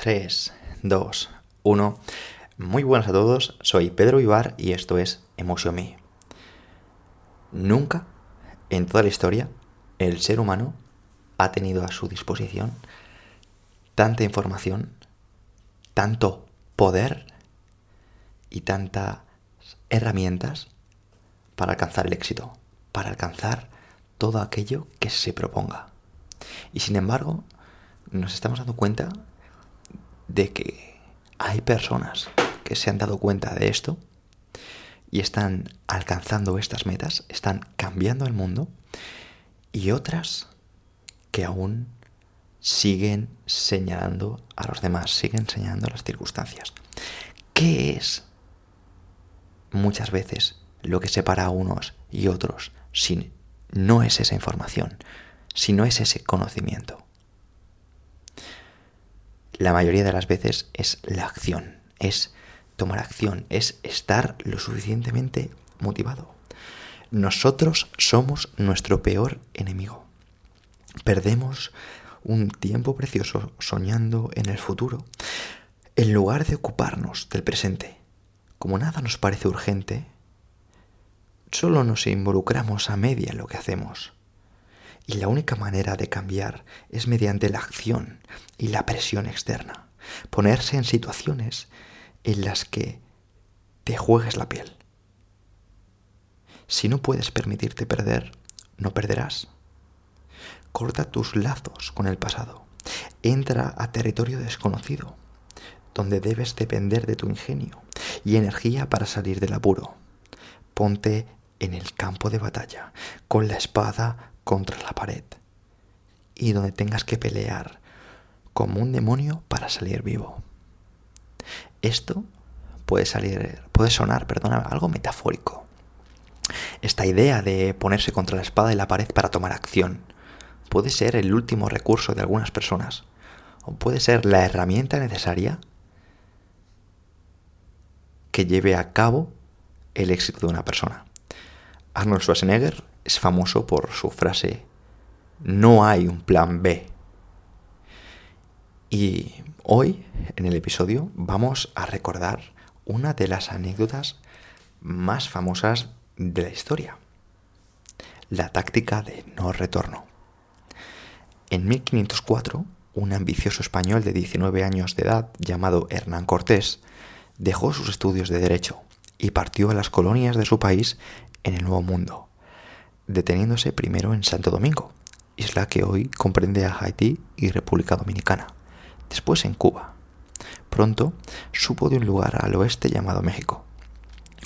3, 2, 1. Muy buenas a todos, soy Pedro Vivar y esto es Emotion Me. Nunca en toda la historia el ser humano ha tenido a su disposición tanta información, tanto poder y tantas herramientas para alcanzar el éxito, para alcanzar todo aquello que se proponga. Y sin embargo, nos estamos dando cuenta de que hay personas que se han dado cuenta de esto y están alcanzando estas metas, están cambiando el mundo, y otras que aún siguen señalando a los demás, siguen señalando las circunstancias. ¿Qué es muchas veces lo que separa a unos y otros si no es esa información, si no es ese conocimiento? La mayoría de las veces es la acción, es tomar acción, es estar lo suficientemente motivado. Nosotros somos nuestro peor enemigo. Perdemos un tiempo precioso soñando en el futuro, en lugar de ocuparnos del presente. Como nada nos parece urgente, solo nos involucramos a media en lo que hacemos. Y la única manera de cambiar es mediante la acción y la presión externa. Ponerse en situaciones en las que te juegues la piel. Si no puedes permitirte perder, no perderás. Corta tus lazos con el pasado. Entra a territorio desconocido, donde debes depender de tu ingenio y energía para salir del apuro. Ponte en el campo de batalla, con la espada contra la pared, y donde tengas que pelear como un demonio para salir vivo. Esto puede sonar, algo metafórico. Esta idea de ponerse contra la espada y la pared para tomar acción puede ser el último recurso de algunas personas, o puede ser la herramienta necesaria que lleve a cabo el éxito de una persona. Arnold Schwarzenegger es famoso por su frase: no hay un plan B. Y hoy, en el episodio, vamos a recordar una de las anécdotas más famosas de la historia: la táctica de no retorno. En 1504, un ambicioso español de 19 años de edad llamado Hernán Cortés dejó sus estudios de Derecho y partió a las colonias de su país en el Nuevo Mundo, deteniéndose primero en Santo Domingo, isla que hoy comprende a Haití y República Dominicana, después en Cuba. Pronto supo de un lugar al oeste llamado México,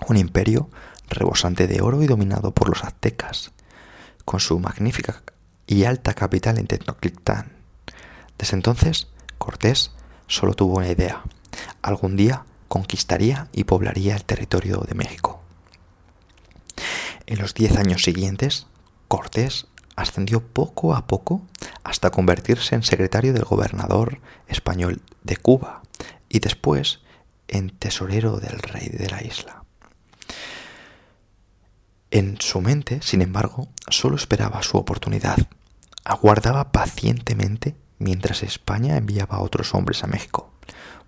un imperio rebosante de oro y dominado por los aztecas, con su magnífica y alta capital en Tenochtitlán. Desde entonces, Cortés solo tuvo una idea: algún día conquistaría y poblaría el territorio de México. En los 10 años siguientes, Cortés ascendió poco a poco hasta convertirse en secretario del gobernador español de Cuba y después en tesorero del rey de la isla. En su mente, sin embargo, solo esperaba su oportunidad. Aguardaba pacientemente mientras España enviaba a otros hombres a México,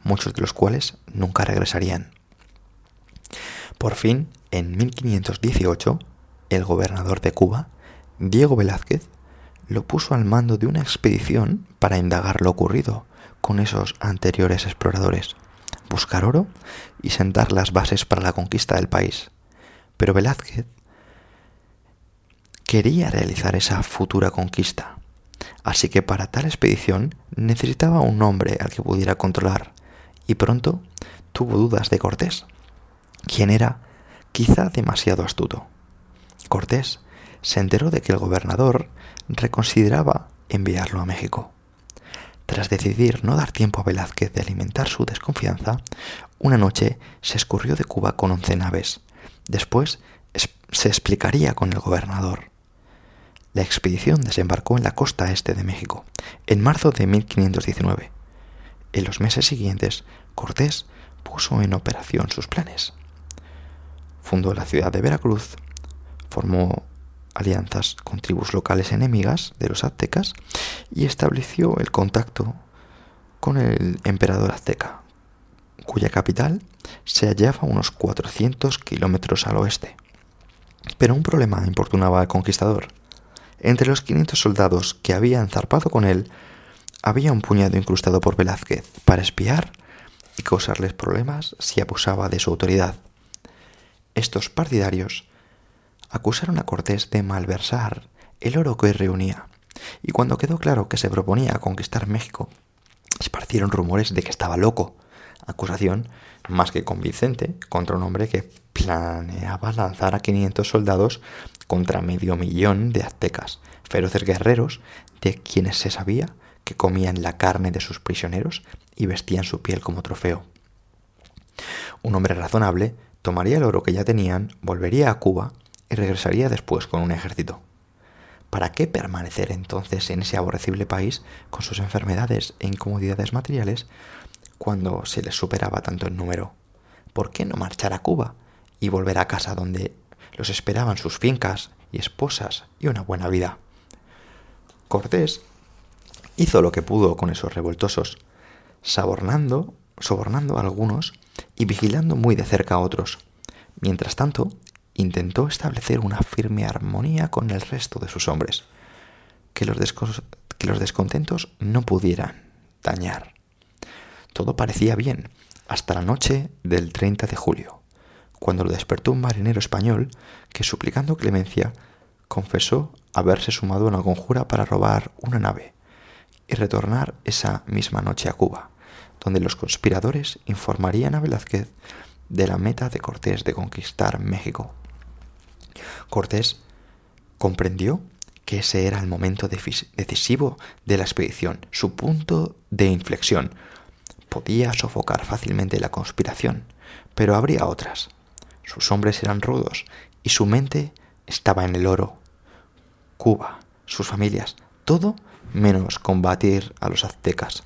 muchos de los cuales nunca regresarían. Por fin, en 1518, el gobernador de Cuba, Diego Velázquez, lo puso al mando de una expedición para indagar lo ocurrido con esos anteriores exploradores, buscar oro y sentar las bases para la conquista del país. Pero Velázquez quería realizar esa futura conquista, así que para tal expedición necesitaba un hombre al que pudiera controlar, y pronto tuvo dudas de Cortés, quien era quizá demasiado astuto. Cortés se enteró de que el gobernador reconsideraba enviarlo a México. Tras decidir no dar tiempo a Velázquez de alimentar su desconfianza, una noche se escurrió de Cuba con 11 naves. Después se explicaría con el gobernador. La expedición desembarcó en la costa este de México, en marzo de 1519. En los meses siguientes, Cortés puso en operación sus planes. Fundó la ciudad de Veracruz, formó alianzas con tribus locales enemigas de los aztecas y estableció el contacto con el emperador azteca, cuya capital se hallaba a unos 400 kilómetros al oeste. Pero un problema importunaba al conquistador. Entre los 500 soldados que habían zarpado con él, había un puñado incrustado por Velázquez para espiar y causarles problemas si abusaba de su autoridad. Estos partidarios acusaron a Cortés de malversar el oro que reunía, y cuando quedó claro que se proponía conquistar México, esparcieron rumores de que estaba loco, acusación más que convincente contra un hombre que planeaba lanzar a 500 soldados contra 500.000 de aztecas, feroces guerreros de quienes se sabía que comían la carne de sus prisioneros y vestían su piel como trofeo. Un hombre razonable tomaría el oro que ya tenían, volvería a Cuba y regresaría después con un ejército. ¿Para qué permanecer entonces en ese aborrecible país con sus enfermedades e incomodidades materiales cuando se les superaba tanto en número? ¿Por qué no marchar a Cuba y volver a casa donde los esperaban sus fincas y esposas y una buena vida? Cortés hizo lo que pudo con esos revoltosos, sobornando a algunos y vigilando muy de cerca a otros. Mientras tanto, intentó establecer una firme armonía con el resto de sus hombres, que los descontentos no pudieran dañar. Todo parecía bien, hasta la noche del 30 de julio, cuando lo despertó un marinero español que, suplicando clemencia, confesó haberse sumado a una conjura para robar una nave y retornar esa misma noche a Cuba, donde los conspiradores informarían a Velázquez de la meta de Cortés de conquistar México. Cortés comprendió que ese era el momento decisivo de la expedición, su punto de inflexión. Podía sofocar fácilmente la conspiración, pero habría otras. Sus hombres eran rudos y su mente estaba en el oro. Cuba, sus familias, todo menos combatir a los aztecas.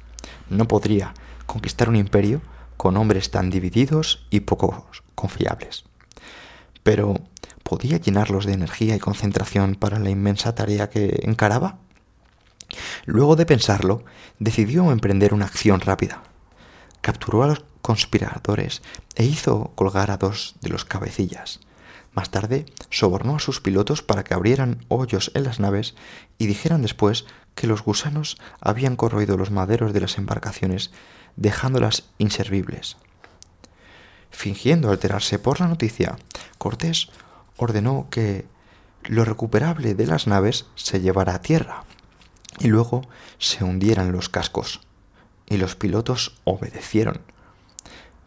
No podría conquistar un imperio con hombres tan divididos y poco confiables. Pero ¿podía llenarlos de energía y concentración para la inmensa tarea que encaraba? Luego de pensarlo, decidió emprender una acción rápida. Capturó a los conspiradores e hizo colgar a 2 de los cabecillas. Más tarde, sobornó a sus pilotos para que abrieran hoyos en las naves y dijeran después que los gusanos habían corroído los maderos de las embarcaciones, dejándolas inservibles. Fingiendo alterarse por la noticia, Cortés ordenó que lo recuperable de las naves se llevara a tierra y luego se hundieran los cascos, y los pilotos obedecieron.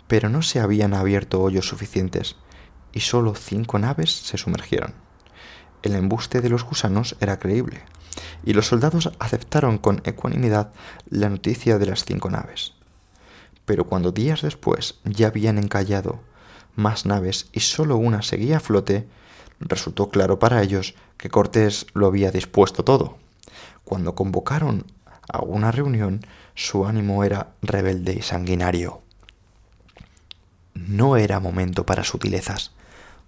Pero no se habían abierto hoyos suficientes y solo 5 naves se sumergieron. El embuste de los gusanos era creíble, y los soldados aceptaron con ecuanimidad la noticia de las 5 naves. Pero cuando días después ya habían encallado más naves y solo una seguía a flote, resultó claro para ellos que Cortés lo había dispuesto todo. Cuando convocaron a una reunión, su ánimo era rebelde y sanguinario. No era momento para sutilezas.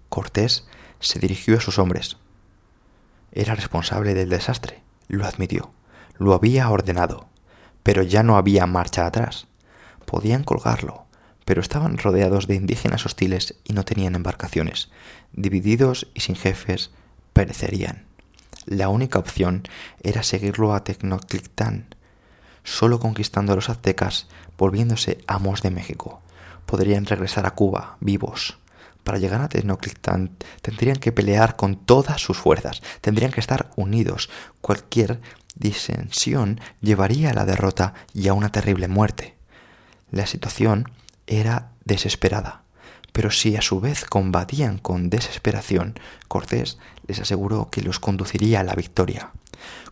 Cortés se dirigió a sus hombres. Era responsable del desastre, lo admitió, lo había ordenado, pero ya no había marcha atrás. Podían colgarlo, pero estaban rodeados de indígenas hostiles y no tenían embarcaciones. Divididos y sin jefes, perecerían. La única opción era seguirlo a Tenochtitlán. Solo conquistando a los aztecas, volviéndose amos de México, podrían regresar a Cuba vivos. Para llegar a Tenochtitlán tendrían que pelear con todas sus fuerzas, tendrían que estar unidos. Cualquier disensión llevaría a la derrota y a una terrible muerte. La situación era desesperada, pero si a su vez combatían con desesperación, Cortés les aseguró que los conduciría a la victoria.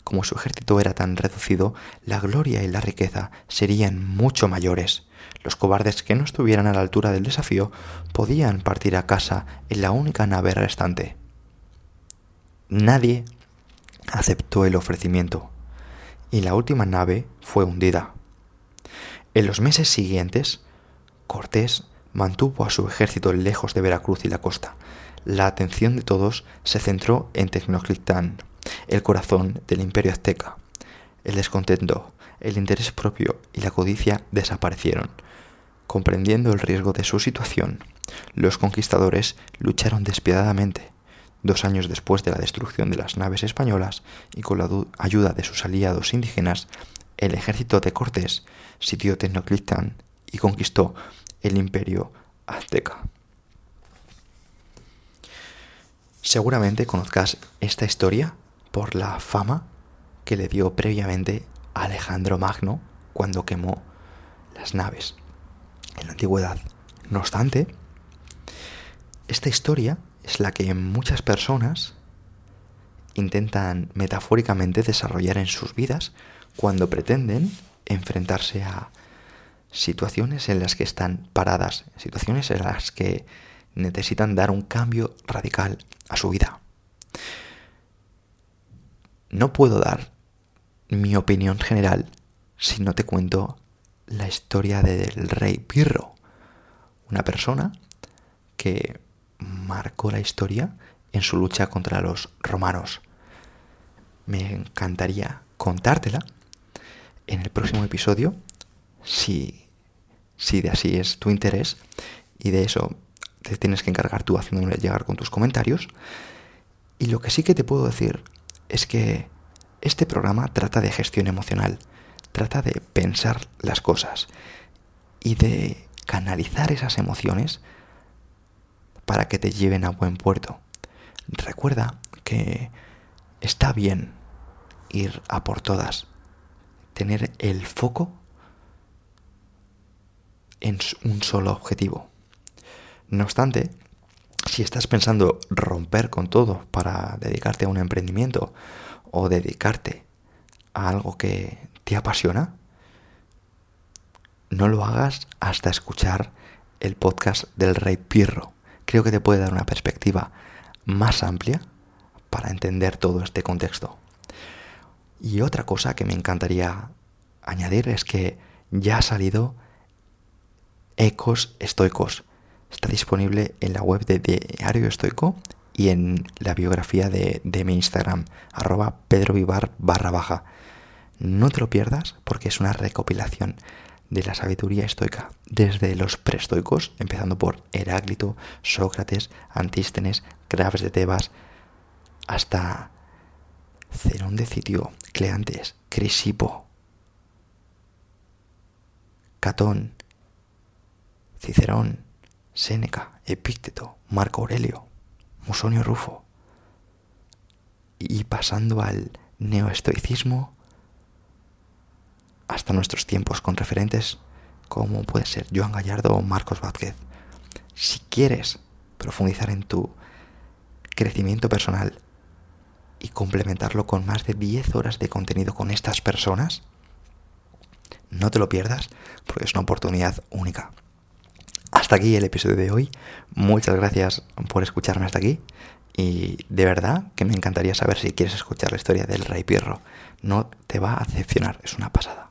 Como su ejército era tan reducido, la gloria y la riqueza serían mucho mayores. Los cobardes que no estuvieran a la altura del desafío podían partir a casa en la única nave restante. Nadie aceptó el ofrecimiento y la última nave fue hundida. En los meses siguientes, Cortés mantuvo a su ejército lejos de Veracruz y la costa. La atención de todos se centró en Tenochtitlán, el corazón del imperio azteca. El descontento, el interés propio y la codicia desaparecieron. Comprendiendo el riesgo de su situación, los conquistadores lucharon despiadadamente. 2 años después de la destrucción de las naves españolas y con la ayuda de sus aliados indígenas, el ejército de Cortés sitió Tenochtitlán y conquistó el imperio azteca. Seguramente conozcas esta historia por la fama que le dio previamente a Alejandro Magno cuando quemó las naves en la antigüedad. No obstante, esta historia es la que muchas personas intentan metafóricamente desarrollar en sus vidas cuando pretenden enfrentarse a situaciones en las que están paradas, situaciones en las que necesitan dar un cambio radical a su vida. No puedo dar mi opinión general si no te cuento la historia del rey Pirro, una persona que marcó la historia en su lucha contra los romanos. Me encantaría contártela en el próximo episodio, si de así es tu interés, y de eso te tienes que encargar tú haciéndome llegar con tus comentarios. Y lo que sí que te puedo decir es que este programa trata de gestión emocional, trata de pensar las cosas y de canalizar esas emociones para que te lleven a buen puerto. Recuerda que está bien ir a por todas, tener el foco en un solo objetivo. No obstante, si estás pensando romper con todo para dedicarte a un emprendimiento o dedicarte a algo que te apasiona, no lo hagas hasta escuchar el podcast del Rey Pirro. Creo que te puede dar una perspectiva más amplia para entender todo este contexto. Y otra cosa que me encantaría añadir es que ya ha salido Ecos Estoicos. Está disponible en la web de Diario Estoico y en la biografía de mi Instagram, @pedrovivar_. No te lo pierdas porque es una recopilación de la sabiduría estoica desde los preestoicos, empezando por Heráclito, Sócrates, Antístenes, Grabes de Tebas, hasta Zenón de Citio, Cleantes, Crisipo, Catón, Cicerón, Séneca, Epícteto, Marco Aurelio, Musonio Rufo, y pasando al neoestoicismo hasta nuestros tiempos con referentes como puede ser Joan Gallardo o Marcos Vázquez. Si quieres profundizar en tu crecimiento personal y complementarlo con más de 10 horas de contenido con estas personas, no te lo pierdas porque es una oportunidad única. Hasta aquí el episodio de hoy. Muchas gracias por escucharme hasta aquí. Y de verdad que me encantaría saber si quieres escuchar la historia del Rey Pirro. No te va a decepcionar, es una pasada.